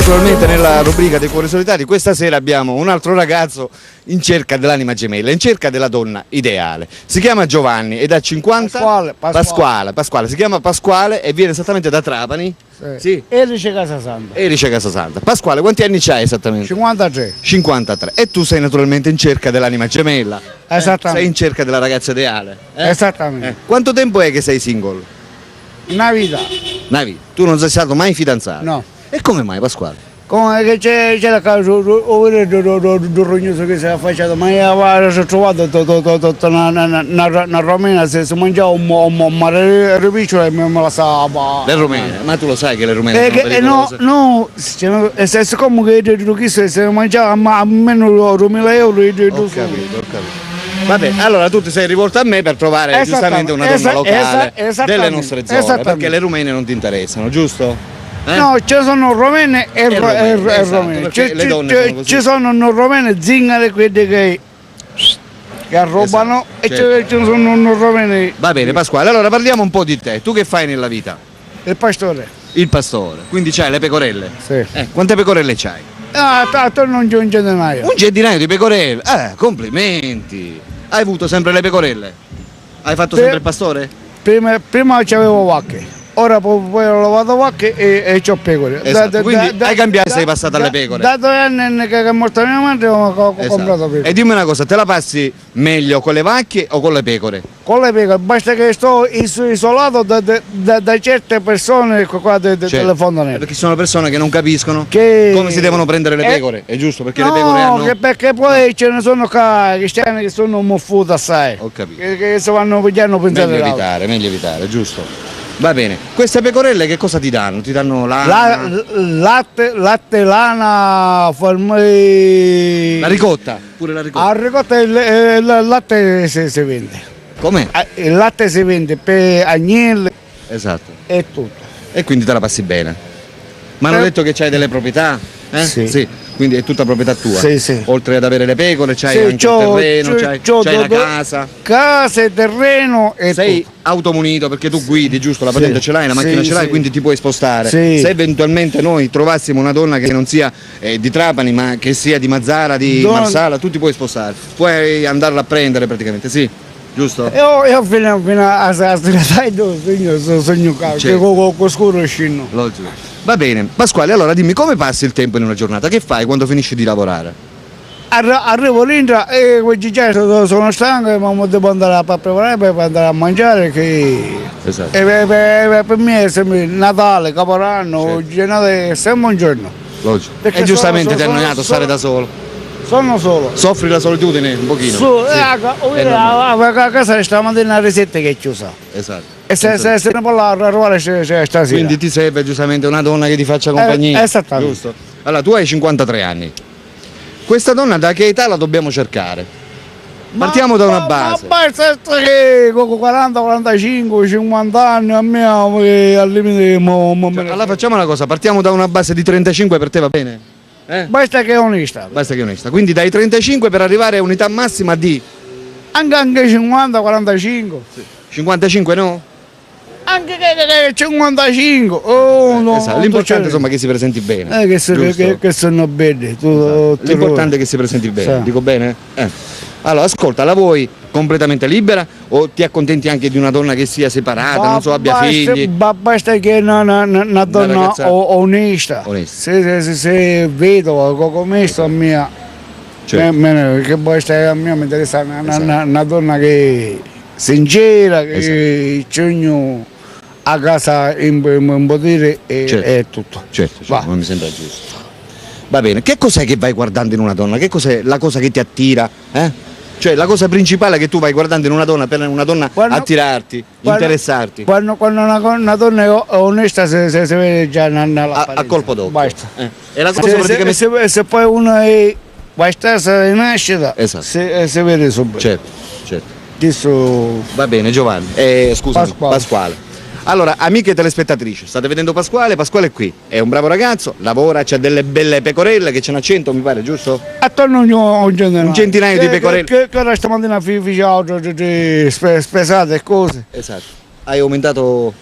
naturalmente nella rubrica dei cuori solitari questa sera abbiamo un altro ragazzo in cerca dell'anima gemella, in cerca della donna ideale. Si chiama Giovanni ed ha 50 Pasquale, si chiama Pasquale e viene esattamente da Trapani. Sì. Erice Casasanta. Erice Casasanta. Pasquale, quanti anni c'hai esattamente? 53. 53. E tu sei naturalmente in cerca dell'anima gemella. Esattamente. Sei in cerca della ragazza ideale. Esattamente. Quanto tempo è che sei single? Una vita. Una vita. Tu non sei stato mai fidanzato? No. E come mai, Pasquale? Come che c'è la casa do rognoso che si è affacciato, ma io avevo trovato una romena, se mangiava un mare ripicciolo e me la stava. Le rumene, ma tu lo sai che le rumene sono pericolose? No, siccome che se mangiava almeno 2000 euro. Ho capito. Vabbè, allora tu ti sei rivolto a me per trovare giustamente una donna locale delle nostre zone, perché le rumene non ti interessano, giusto? No, ci sono romene e romene. Ci sono non romene zingare, quelli che arrobano, e ci sono non romene. Va bene, Pasquale, allora parliamo un po' di te. Tu che fai nella vita? Il pastore. Il pastore, quindi c'hai le pecorelle? Sì. Quante pecorelle c'hai? Attorno a un centinaio. Un centinaio di pecorelle? Complimenti! Hai avuto sempre le pecorelle? Hai fatto sempre il pastore? Prima c'avevo vacche. Ora poi ho lavato vacche e c'ho pecore. Esatto. Quindi hai cambiato e sei passato alle pecore. Da 2 anni che è morta mia madre ho comprato pecore. E dimmi una cosa, te la passi meglio con le vacche o con le pecore? Con le pecore, basta che sto isolato da certe persone qua delle fontanelle. Perché sono persone che non capiscono come si devono prendere le pecore, è giusto? Perché le pecore hanno... perché poi ce ne sono cristiani che sono muffuti assai. Ho capito. Che si vanno pigliando pensare. Meglio evitare, giusto? Va bene, queste pecorelle che cosa ti danno? Ti danno lana? Latte, lana, formai... La ricotta, pure la ricotta. La ricotta e il latte si vende. Com'è? Il latte si vende per agnelli. Esatto. E tutto. E quindi te la passi bene. Ma hanno detto che c'hai delle proprietà? Sì. Quindi è tutta proprietà tua? Sì. Oltre ad avere le pecore c'hai anche il terreno, c'hai la casa? Casa e terreno e sei tutto. automunito perché tu guidi, giusto? La patente ce l'hai, la macchina ce l'hai, quindi ti puoi spostare. Sì. Se eventualmente noi trovassimo una donna che non sia di Trapani ma che sia di Mazara, di Marsala, tu ti puoi spostare. Puoi andarla a prendere praticamente, sì. Giusto? Io fino a sogno con scuro scino. Logico. Va bene, Pasquale, allora dimmi come passi il tempo in una giornata? Che fai quando finisci di lavorare? Arrivo lì e oggi già sono stanco, ma devo andare a preparare per andare a mangiare. Esatto. E per me è sempre Natale, Capodanno, Genere, è sempre un giorno. Logico. E giustamente ti è annoiato stare da solo. Sono solo. Soffri la solitudine un pochino? A casa stamattina la ricetta che è chiusa. Esatto. E se ne può arrivare stasera. Quindi ti serve giustamente una donna che ti faccia compagnia. Esattamente. Giusto? Allora tu hai 53 anni. Questa donna da che età la dobbiamo cercare? Partiamo da una base. Ma basta che con 40, 45, 50 anni a me al limite. Allora facciamo una cosa, partiamo da una base di 35, per te va bene? Basta che è onesta. Basta che è onesta. Quindi dai 35 per arrivare a un'età massima di? Anche 50, 45. Sì. 55 no? Anche che 55. No, esatto. L'importante insomma che si presenti bene. Che sono belli. Esatto. L'importante è che si presenti bene. Sì. Dico bene? Allora ascolta, la vuoi completamente libera o ti accontenti anche di una donna che sia separata, non so, abbia figli? Basta che una donna onesta. Se vedo come sto a mia, che basta a me mi interessa una donna che sincera, che c'è a casa in potere e tutto. Certo, non mi sembra giusto. Va bene, che cos'è che vai guardando in una donna? Che cos'è la cosa che ti attira? Cioè la cosa principale che tu vai guardando in una donna per una donna attirarti, interessarti. Quando una donna è onesta si vede già a colpo d'occhio. Basta. E la cosa praticamente... se poi uno è bastata di nascita, esatto. si vede subito. Certo. Adesso... Va bene Giovanni, scusami, Pasquale. Allora, amiche telespettatrici, state vedendo Pasquale è qui, è un bravo ragazzo, lavora, c'ha delle belle pecorelle, che ce n'ha 100 mi pare, giusto? Attorno a un centinaio di pecorelle. Che ora stamattina fece spesate e cose. Esatto. Hai aumentato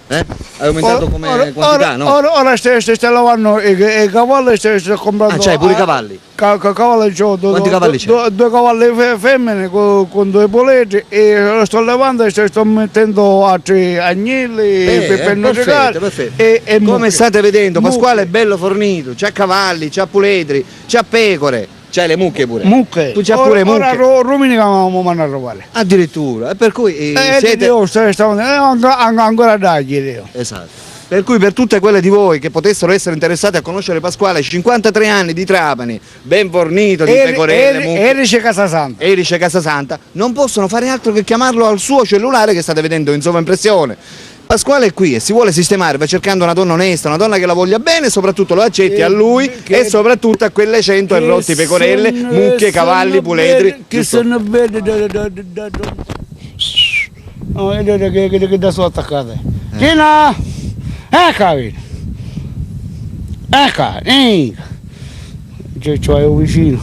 È aumentato come quantità, no? Ora stai lavando i cavalli, stai comprando... Ah, c'hai pure i cavalli? Cavalli c'ho, Quanti cavalli c'hai? due cavalli femmine con due poletti e sto levando e sto mettendo altri agnelli per perfetto, perfetto. E come state vedendo, Pasquale è bello fornito, c'ha cavalli, c'ha puledri, c'ha pecore, c'hai le mucche pure. Mucche. Tu c'hai pure mucche. Ora Ruminica mi vanno a rubare. Addirittura, e per cui siete... ancora dagli io. Esatto. Per cui per tutte quelle di voi che potessero essere interessate a conoscere Pasquale, 53 anni di Trapani, ben fornito di pecorelle, mucche, Erice Casasanta. Erice Casasanta, non possono fare altro che chiamarlo al suo cellulare che state vedendo in sovraimpressione. Pasquale è qui e si vuole sistemare, va cercando una donna onesta, una donna che la voglia bene e soprattutto lo accetti a lui e soprattutto a quelle 100 e rotti pecorelle, mucche, cavalli, puledri. Che sono belle che da sono attaccate. Gina! Ecco, c'ho un vicino.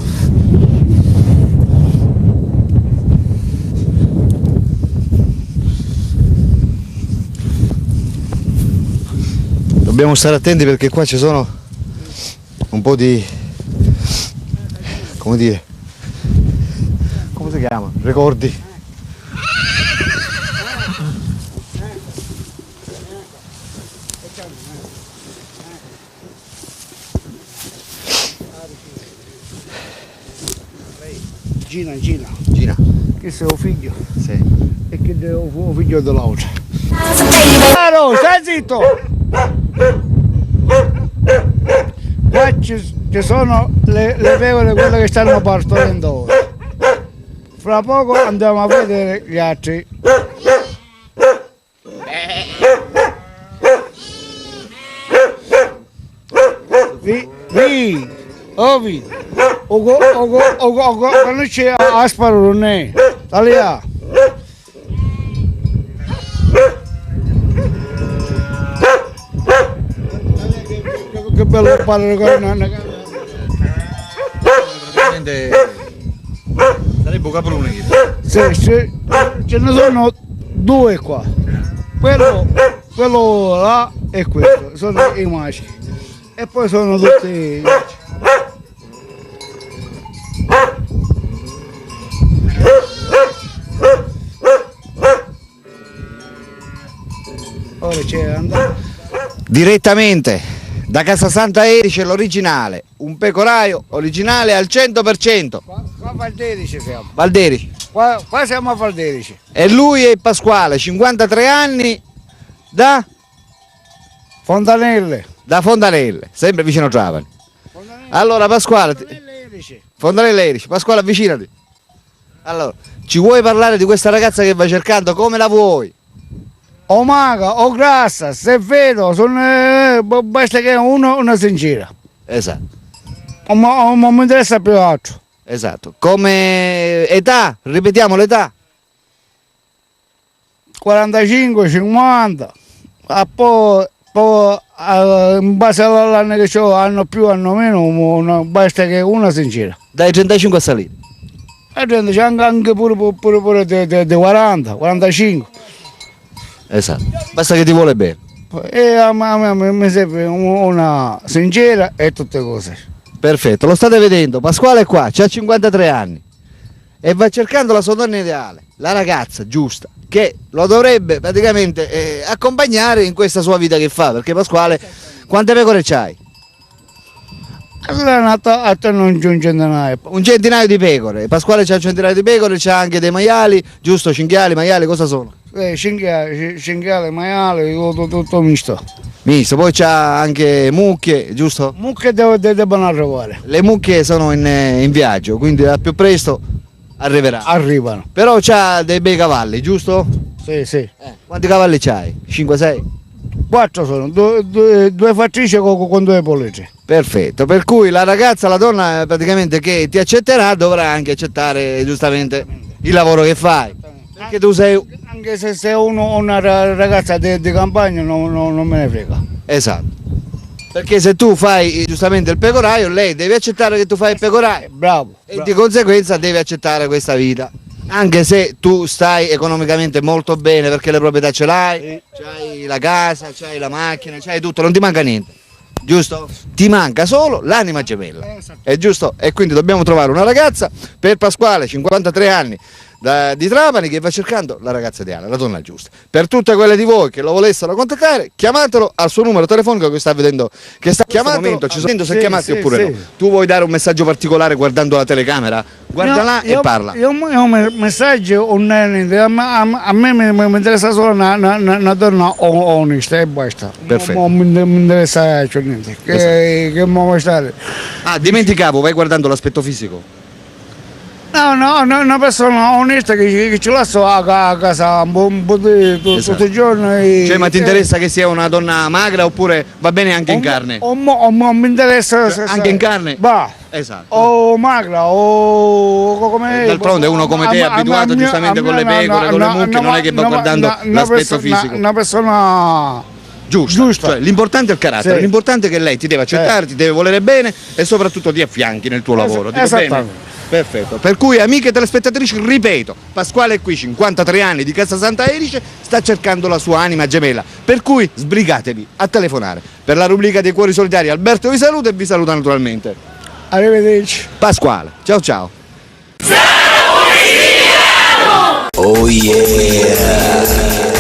Dobbiamo stare attenti perché qua ci sono un po' di, come dire, come si chiama? Ricordi. Gina. Questo è un figlio. Sì. E che è un figlio dell'altro. Caro, stai zitto! Qua ci sono le pecore, quelle che stanno partorendo ora. Fra poco andiamo a vedere gli altri. Ovi, quando c'è asparo non è, talia. Che bello parlare con una Praticamente sarebbe un caprone. ce ne sono due qua, quello là e questo, sono i maschi e poi sono tutti... Ora c'è andato. Direttamente da Casasanta Erice l'originale, un pecoraio originale al 100%. Qua Valderice siamo. Valderice. Qua siamo a Valderice. E lui è Pasquale, 53 anni da Fontanelle. Sempre vicino a Trapani. Allora Pasquale, Fontanelle Erice, Pasquale avvicinati. Allora, ci vuoi parlare di questa ragazza che vai cercando? Come la vuoi? O maga, o grassa, se vedo, basta che una sincera. Esatto. Non mi interessa più altro. Esatto. Come età? Ripetiamo l'età. 45, 50. Poi in base all'anno che ho, hanno più, hanno meno, basta che una sincera. Dai 35 a salire. E c'è anche pure di 40, 45. Esatto. Basta che ti vuole bene. E a me mi serve una sincera e tutte cose. Perfetto, lo state vedendo, Pasquale è qua, ha 53 anni e va cercando la sua donna ideale, la ragazza giusta, che lo dovrebbe praticamente accompagnare in questa sua vita che fa, perché Pasquale, quante pecore c'hai? Allora a te non c'è un centinaio. Un centinaio di pecore, Pasquale c'ha un centinaio di pecore, c'ha anche dei maiali, giusto? Cinghiali, maiali, cosa sono? Cinghiale, maiale, tutto misto. Misto, poi c'ha anche mucche, giusto? Mucche devono arrivare. Le mucche sono in viaggio, quindi al più presto arriverà. Arrivano. Però c'ha dei bei cavalli, giusto? Sì. Quanti cavalli c'hai? 5-6? 4 sono, due fattrici con due pollici. Perfetto, per cui la ragazza, la donna praticamente che ti accetterà dovrà anche accettare giustamente il lavoro che fai. Perché tu sei... Anche se sei una ragazza di campagna non me ne frega. Esatto. Perché se tu fai giustamente il pecoraio, lei deve accettare che tu fai il pecoraio. Bravo. E di conseguenza deve accettare questa vita. Anche se tu stai economicamente molto bene perché le proprietà ce l'hai, c'hai la casa, c'hai la macchina, c'hai tutto, non ti manca niente, giusto? Ti manca solo l'anima gemella, è giusto? E quindi dobbiamo trovare una ragazza per Pasquale, 53 anni, di Trapani, che va cercando la ragazza ideale, la donna giusta. Per tutte quelle di voi che lo volessero contattare, chiamatelo al suo numero telefonico che sta vedendo, che sta chiamando, ci sto se chiamarti oppure no. Tu vuoi dare un messaggio particolare guardando la telecamera? Guarda là e parla. Io un messaggio non è niente, a me mi interessa solo una donna onesta e basta. Perfetto. Non mi interessa niente, che vuoi stare. Ah, dimenticavo, vai guardando l'aspetto fisico. No, una persona onesta che ce la so a casa un po' tutto il giorno. Cioè, ma ti interessa che sia una donna magra oppure va bene anche in carne? Mi interessa. Cioè, anche in carne? Va. Esatto. O magra o come. D'altronde uno come te è abituato giustamente con le pecore, con le mucche, non è che va guardando l'aspetto fisico. Una persona giusta. Cioè, l'importante è il carattere, l'importante è che lei ti deve accettare, ti deve volere bene e soprattutto ti affianchi nel tuo lavoro. Bene? Perfetto, per cui amiche telespettatrici, ripeto, Pasquale è qui, 53 anni, di Casa Santa Erice, sta cercando la sua anima gemella, per cui sbrigatevi a telefonare. Per la rubrica dei Cuori Solidari Alberto vi saluta e vi saluta naturalmente arrivederci Pasquale, ciao ciao. Oh yeah!